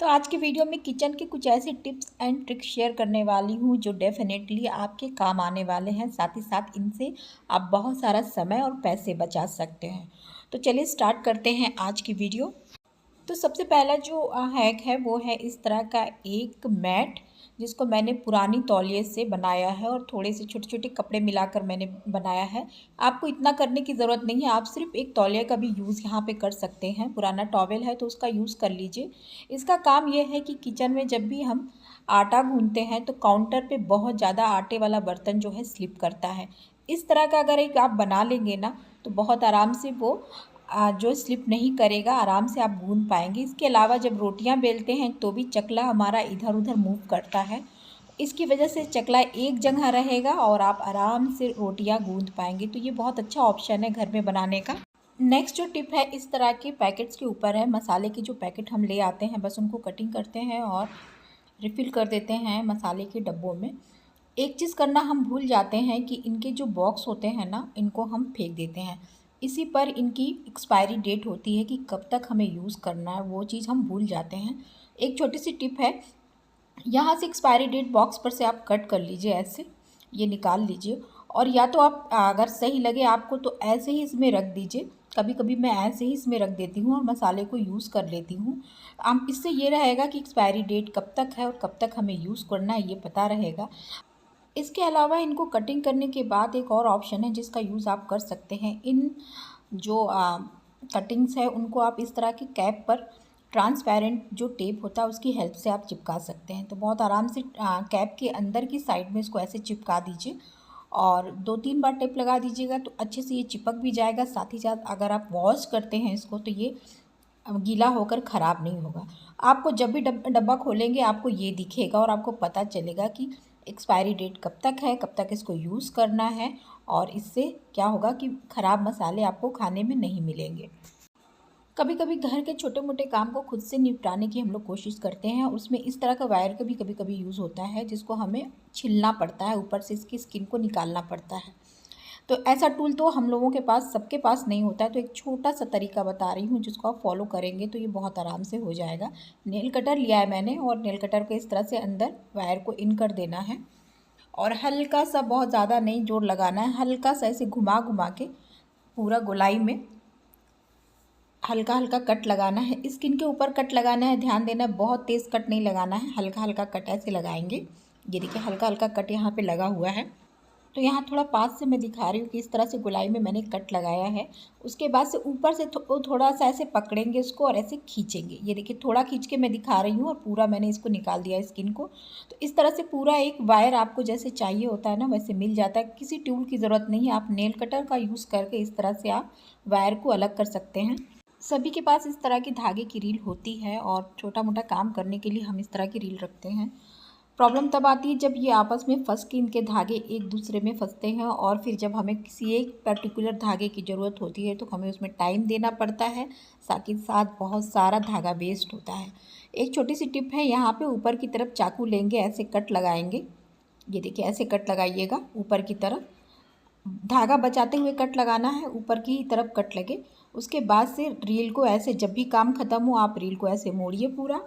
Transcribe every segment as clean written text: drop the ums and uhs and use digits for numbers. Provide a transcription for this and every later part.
तो आज की वीडियो में किचन के कुछ ऐसे टिप्स एंड ट्रिक्स शेयर करने वाली हूँ जो डेफिनेटली आपके काम आने वाले हैं। साथ ही साथ इनसे आप बहुत सारा समय और पैसे बचा सकते हैं। तो चलिए स्टार्ट करते हैं आज की वीडियो। तो सबसे पहला जो हैक है वो है इस तरह का एक मैट, जिसको मैंने पुरानी तौलिए से बनाया है और थोड़े से छोटे छोटे कपड़े मिलाकर मैंने बनाया है। आपको इतना करने की ज़रूरत नहीं है, आप सिर्फ एक तौलिया का भी यूज़ यहाँ पे कर सकते हैं। पुराना टॉवेल है तो उसका यूज़ कर लीजिए। इसका काम ये है कि किचन में जब भी हम आटा गूंथते हैं तो काउंटर पे बहुत ज़्यादा आटे वाला बर्तन जो है स्लिप करता है। इस तरह का अगर एक आप बना लेंगे ना तो बहुत आराम से वो जो स्लिप नहीं करेगा, आराम से आप गूंथ पाएंगे। इसके अलावा जब रोटियां बेलते हैं तो भी चकला हमारा इधर उधर मूव करता है, इसकी वजह से चकला एक जगह रहेगा और आप आराम से रोटियां गूंथ पाएंगे। तो ये बहुत अच्छा ऑप्शन है घर में बनाने का। नेक्स्ट जो टिप है इस तरह के पैकेट्स के ऊपर है। मसाले के जो पैकेट हम ले आते हैं बस उनको कटिंग करते हैं और रिफ़िल कर देते हैं मसाले के डब्बों में। एक चीज़ करना हम भूल जाते हैं कि इनके जो बॉक्स होते हैं ना, इनको हम फेंक देते हैं। इसी पर इनकी एक्सपायरी डेट होती है कि कब तक हमें यूज़ करना है, वो चीज़ हम भूल जाते हैं। एक छोटी सी टिप है, यहाँ से एक्सपायरी डेट बॉक्स पर से आप कट कर लीजिए, ऐसे ये निकाल लीजिए। और या तो आप अगर सही लगे आपको तो ऐसे ही इसमें रख दीजिए। कभी कभी मैं ऐसे ही इसमें रख देती हूँ और मसाले को यूज़ कर लेती हूँ। हम इससे ये रहेगा कि एक्सपायरी डेट कब तक है और कब तक हमें यूज़ करना है, ये पता रहेगा। इसके अलावा इनको कटिंग करने के बाद एक और ऑप्शन है जिसका यूज़ आप कर सकते हैं। इन जो कटिंग्स है उनको आप इस तरह की कैप पर ट्रांसपेरेंट जो टेप होता है उसकी हेल्प से आप चिपका सकते हैं। तो बहुत आराम से कैप के अंदर की साइड में इसको ऐसे चिपका दीजिए और 2-3 बार टेप लगा दीजिएगा तो अच्छे से ये चिपक भी जाएगा। साथ ही साथ अगर आप वॉश करते हैं इसको तो ये गीला होकर ख़राब नहीं होगा। आपको जब भी डब्बा खोलेंगे आपको ये दिखेगा और आपको पता चलेगा कि एक्सपायरी डेट कब तक है, कब तक इसको यूज़ करना है। और इससे क्या होगा कि ख़राब मसाले आपको खाने में नहीं मिलेंगे। कभी कभी घर के छोटे मोटे काम को खुद से निपटाने की हम लोग कोशिश करते हैं, उसमें इस तरह का वायर का भी कभी कभी यूज़ होता है जिसको हमें छिलना पड़ता है, ऊपर से इसकी स्किन को निकालना पड़ता है। तो ऐसा टूल तो हम लोगों के पास, सबके पास नहीं होता है। तो एक छोटा सा तरीका बता रही हूँ जिसको आप फॉलो करेंगे तो ये बहुत आराम से हो जाएगा। नेल कटर लिया है मैंने और नेल कटर को इस तरह से अंदर वायर को इन कर देना है और हल्का सा, बहुत ज़्यादा नहीं जोर लगाना है, हल्का सा ऐसे घुमा घुमा के पूरा गोलाई में हल्का हल्का कट लगाना है। स्किन के ऊपर कट लगाना है, ध्यान देना है, बहुत तेज़ कट नहीं लगाना है, हल्का हल्का कट ऐसे लगाएंगे। ये देखिए हल्का हल्का कट यहाँ पे लगा हुआ है। तो यहाँ थोड़ा पास से मैं दिखा रही हूँ कि इस तरह से गोलाई में मैंने कट लगाया है। उसके बाद से ऊपर से थोड़ा सा ऐसे पकड़ेंगे इसको और ऐसे खींचेंगे। ये देखिए थोड़ा खींच के मैं दिखा रही हूँ और पूरा मैंने इसको निकाल दिया स्किन को। तो इस तरह से पूरा एक वायर आपको जैसे चाहिए होता है ना वैसे मिल जाता है। किसी ट्यूल की ज़रूरत नहीं है, आप नेल कटर का यूज़ करके इस तरह से आप वायर को अलग कर सकते हैं। सभी के पास इस तरह की धागे की रील होती है और छोटा मोटा काम करने के लिए हम इस तरह की रील रखते हैं। प्रॉब्लम तब आती है जब ये आपस में फंस के इनके धागे एक दूसरे में फंसते हैं और फिर जब हमें किसी एक पर्टिकुलर धागे की ज़रूरत होती है तो हमें उसमें टाइम देना पड़ता है, साथ ही साथ बहुत सारा धागा वेस्ट होता है। एक छोटी सी टिप है, यहाँ पे ऊपर की तरफ चाकू लेंगे, ऐसे कट लगाएंगे। ये देखिए ऐसे कट लगाइएगा ऊपर की तरफ, धागा बचाते हुए कट लगाना है, ऊपर की तरफ कट लगे। उसके बाद से रील को ऐसे, जब भी काम ख़त्म हो आप रील को ऐसे मोड़िए पूरा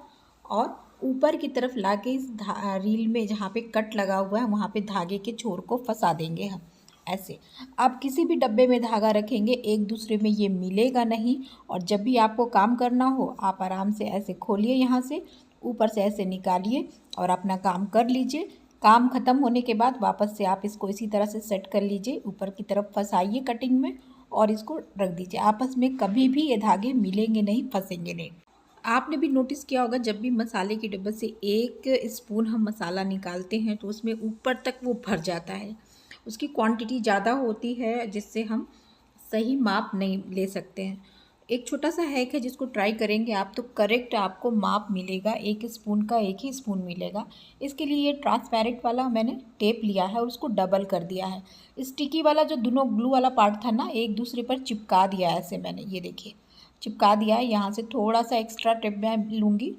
और ऊपर की तरफ लाके इस रील में जहाँ पे कट लगा हुआ है वहाँ पे धागे के छोर को फंसा देंगे हम ऐसे। आप किसी भी डब्बे में धागा रखेंगे एक दूसरे में ये मिलेगा नहीं। और जब भी आपको काम करना हो आप आराम से ऐसे खोलिए, यहाँ से ऊपर से ऐसे निकालिए और अपना काम कर लीजिए। काम ख़त्म होने के बाद वापस से आप इसको इसी तरह से सेट कर लीजिए, ऊपर की तरफ फंसाइए कटिंग में और इसको रख दीजिए। आपस में कभी भी ये धागे मिलेंगे नहीं, फंसेंगे नहीं। आपने भी नोटिस किया होगा जब भी मसाले के डिब्बे से एक स्पून हम मसाला निकालते हैं तो उसमें ऊपर तक वो भर जाता है। उसकी क्वांटिटी ज़्यादा होती है जिससे हम सही माप नहीं ले सकते हैं। एक छोटा सा हैक है जिसको ट्राई करेंगे आप तो करेक्ट आपको माप मिलेगा, एक स्पून का एक ही स्पून मिलेगा। इसके लिए ये ट्रांसपेरेंट वाला मैंने टेप लिया है और उसको डबल कर दिया है। स्टिकी वाला जो दोनों ग्लू वाला पार्ट था ना, एक दूसरे पर चिपका दिया है ऐसे मैंने, ये देखिए चिपका दिया है। यहाँ से थोड़ा सा एक्स्ट्रा टेप मैं लूँगी,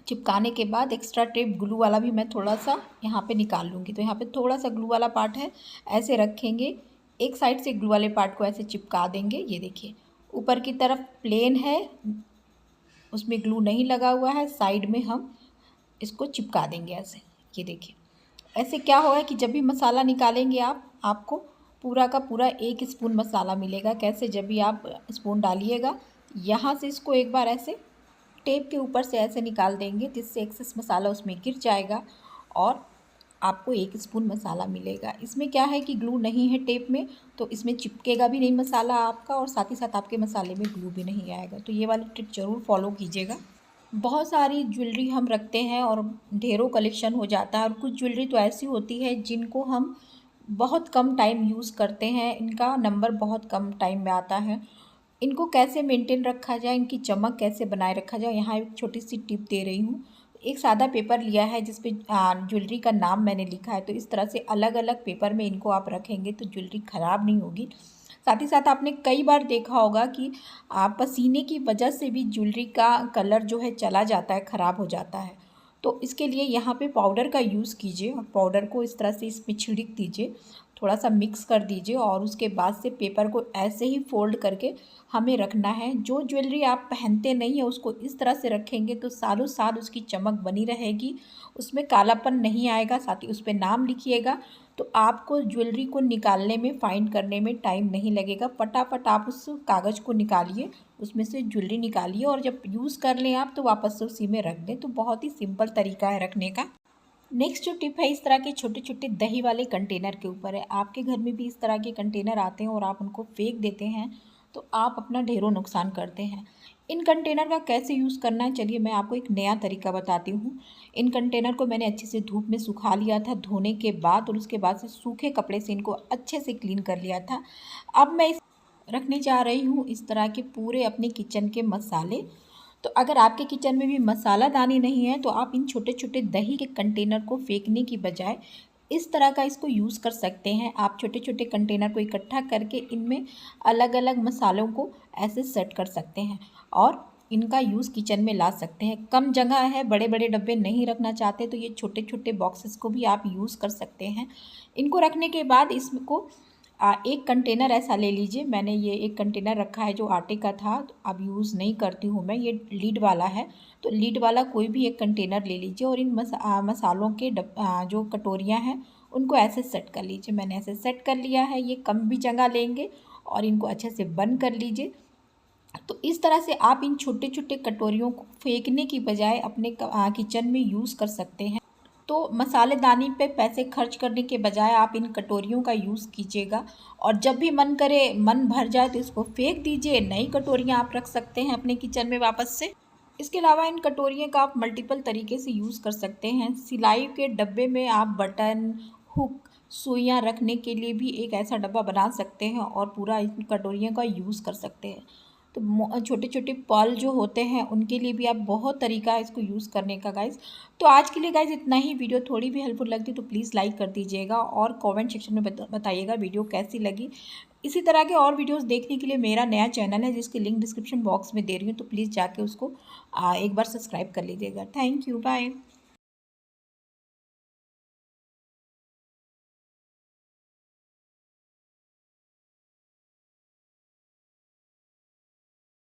चिपकाने के बाद एक्स्ट्रा टेप ग्लू वाला भी मैं थोड़ा सा यहाँ पे निकाल लूँगी। तो यहाँ पे थोड़ा सा ग्लू वाला पार्ट है, ऐसे रखेंगे, एक साइड से ग्लू वाले पार्ट को ऐसे चिपका देंगे। ये देखिए ऊपर की तरफ प्लेन है, उसमें ग्लू नहीं लगा हुआ है, साइड में हम इसको चिपका देंगे ऐसे। ये देखिए, ऐसे क्या होगा कि जब भी मसाला निकालेंगे आपको पूरा का पूरा 1 स्पून मसाला मिलेगा। कैसे? जब भी आप स्पून डालिएगा, यहाँ से इसको एक बार ऐसे टेप के ऊपर से ऐसे निकाल देंगे, जिससे एक्सेस मसाला उसमें गिर जाएगा और आपको 1 स्पून मसाला मिलेगा। इसमें क्या है कि ग्लू नहीं है टेप में, तो इसमें चिपकेगा भी नहीं मसाला आपका और साथ ही साथ आपके मसाले में ग्लू भी नहीं आएगा। तो ये वाली ट्रिक ज़रूर फॉलो कीजिएगा। बहुत सारी ज्वेलरी हम रखते हैं और ढेरों कलेक्शन हो जाता है, और कुछ ज्वेलरी तो ऐसी होती है जिनको हम बहुत कम टाइम यूज़ करते हैं, इनका नंबर बहुत कम टाइम में आता है। इनको कैसे मेंटेन रखा जाए, इनकी चमक कैसे बनाए रखा जाए, यहाँ एक छोटी सी टिप दे रही हूँ। एक सादा पेपर लिया है जिस पे ज्वेलरी का नाम मैंने लिखा है, तो इस तरह से अलग अलग पेपर में इनको आप रखेंगे तो ज्वेलरी ख़राब नहीं होगी। साथ ही साथ आपने कई बार देखा होगा कि पसीने की वजह से भी ज्वेलरी का कलर जो है चला जाता है, ख़राब हो जाता है। तो इसके लिए यहाँ पे पाउडर का यूज़ कीजिए और पाउडर को इस तरह से इसमें छिड़क दीजिए, थोड़ा सा मिक्स कर दीजिए और उसके बाद से पेपर को ऐसे ही फोल्ड करके हमें रखना है। जो ज्वेलरी आप पहनते नहीं हैं उसको इस तरह से रखेंगे तो सालों साल उसकी चमक बनी रहेगी, उसमें कालापन नहीं आएगा। साथ ही उस पर नाम लिखिएगा तो आपको ज्वेलरी को निकालने में, फाइंड करने में टाइम नहीं लगेगा। फटाफट आप उस कागज़ को निकालिए, उसमें से ज्वेलरी निकालिए और जब यूज़ कर लें आप तो वापस से उसी में रख दें। तो बहुत ही सिंपल तरीका है रखने का। नेक्स्ट जो टिप है इस तरह के छोटे छोटे दही वाले कंटेनर के ऊपर है। आपके घर में भी इस तरह के कंटेनर आते हैं और आप उनको फेंक देते हैं तो आप अपना ढेरों नुकसान करते हैं। इन कंटेनर का कैसे यूज़ करना है, चलिए मैं आपको एक नया तरीका बताती हूँ। इन कंटेनर को मैंने अच्छे से धूप में सुखा लिया था धोने के बाद, और उसके बाद से सूखे कपड़े से इनको अच्छे से क्लीन कर लिया था। अब मैं इस रखने जा रही हूँ इस तरह के पूरे अपने किचन के मसाले। तो अगर आपके किचन में भी मसालादानी नहीं है तो आप इन छोटे छोटे दही के कंटेनर को फेंकने की बजाय इस तरह का इसको यूज़ कर सकते हैं। आप छोटे छोटे कंटेनर को इकट्ठा करके इनमें अलग अलग मसालों को ऐसे सेट कर सकते हैं और इनका यूज़ किचन में ला सकते हैं। कम जगह है, बड़े बड़े डब्बे नहीं रखना चाहते तो ये छोटे छोटे बॉक्सेस को भी आप यूज़ कर सकते हैं। इनको रखने के बाद इसको एक कंटेनर ऐसा ले लीजिए। मैंने ये एक कंटेनर रखा है जो आटे का था, तो अब यूज़ नहीं करती हूँ मैं, ये लीड वाला है। तो लीड वाला कोई भी एक कंटेनर ले लीजिए और इन मसालों के जो कटोरियाँ हैं उनको ऐसे सेट कर लीजिए। मैंने ऐसे सेट कर लिया है, ये कम भी जगह लेंगे और इनको अच्छे से बंद कर लीजिए। तो इस तरह से आप इन छोटे छोटे कटोरियों को फेंकने की बजाय अपने किचन में यूज़ कर सकते हैं। तो मसालेदानी पे पैसे खर्च करने के बजाय आप इन कटोरियों का यूज़ कीजिएगा और जब भी मन करे, मन भर जाए तो इसको फेंक दीजिए। नई कटोरियाँ आप रख सकते हैं अपने किचन में वापस से। इसके अलावा इन कटोरियों का आप मल्टीपल तरीके से यूज़ कर सकते हैं। सिलाई के डब्बे में आप बटन, हुक, सुइयाँ रखने के लिए भी एक ऐसा डब्बा बना सकते हैं और पूरा इन कटोरियों का यूज़ कर सकते हैं। तो छोटे छोटे पर्ल जो होते हैं उनके लिए भी आप बहुत तरीका है इसको यूज़ करने का गाइज़। तो आज के लिए गाइज़ इतना ही। वीडियो थोड़ी भी हेल्पफुल लगती तो प्लीज़ लाइक कर दीजिएगा और कमेंट सेक्शन में बताइएगा वीडियो कैसी लगी। इसी तरह के और वीडियोस देखने के लिए मेरा नया चैनल है जिसकी लिंक डिस्क्रिप्शन बॉक्स में दे रही हूँ, तो प्लीज़ जाके उसको एक बार सब्सक्राइब कर लीजिएगा। Thank you, bye.